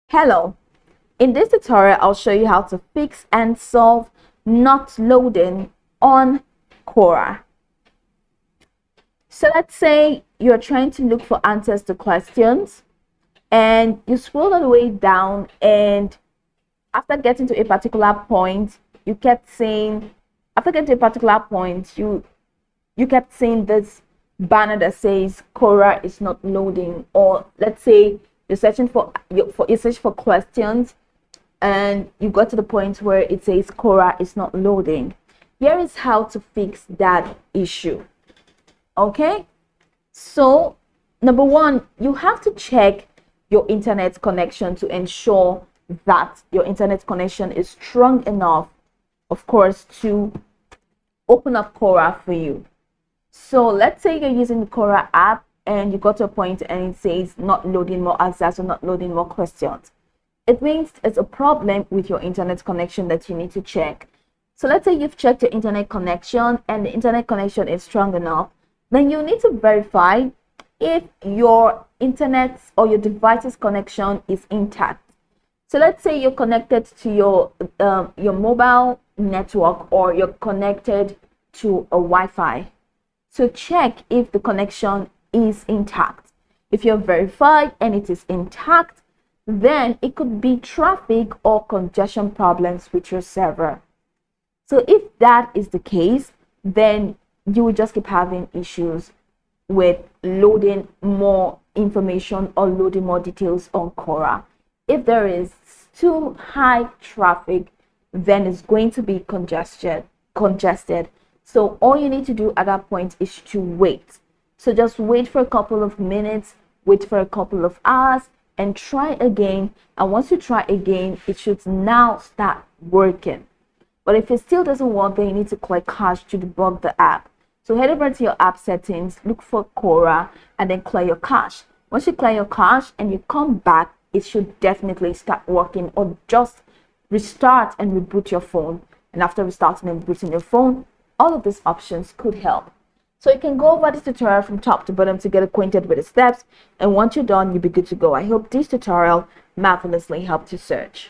Hello, in this tutorial I'll show you how to fix and solve not loading on Quora. So let's say you're trying to look for answers to questions and you scroll all the way down, and after getting to a particular point you kept saying you kept seeing this banner that says Quora is not loading. Or let's say you're searching for questions and you got to the point where it says Quora is not loading. Here is how to fix that issue. Okay, so number one, you have to check your internet connection to ensure that your internet connection is strong enough, of course, to open up Quora for you. So let's say you're using the Quora app and you got to a point and it says not loading more answers or not loading more questions. It means it's a problem with your internet connection that you need to check. So let's say you've checked your internet connection and the internet connection is strong enough. Then you need to verify if your internet or your device's connection is intact. So let's say you're connected to your mobile network, or you're connected to a Wi-Fi. So check if the connection is intact. If you're verified and it is intact, then it could be traffic or congestion problems with your server. So if that is the case, then you will just keep having issues with loading more information or loading more details on Quora. If there is too high traffic, then it's going to be congested. So all you need to do at that point is to wait. So just wait for a couple of minutes, wait for a couple of hours, and try again. And once you try again, it should now start working. But if it still doesn't work, then you need to clear cache to debug the app. So head over to your app settings, look for Quora, and then clear your cache. Once you clear your cache and you come back, it should definitely start working. Or just restart and reboot your phone. And after restarting and rebooting your phone, all of these options could help. So you can go over this tutorial from top to bottom to get acquainted with the steps, and once you're done, you'll be good to go. I hope this tutorial marvelously helped you search.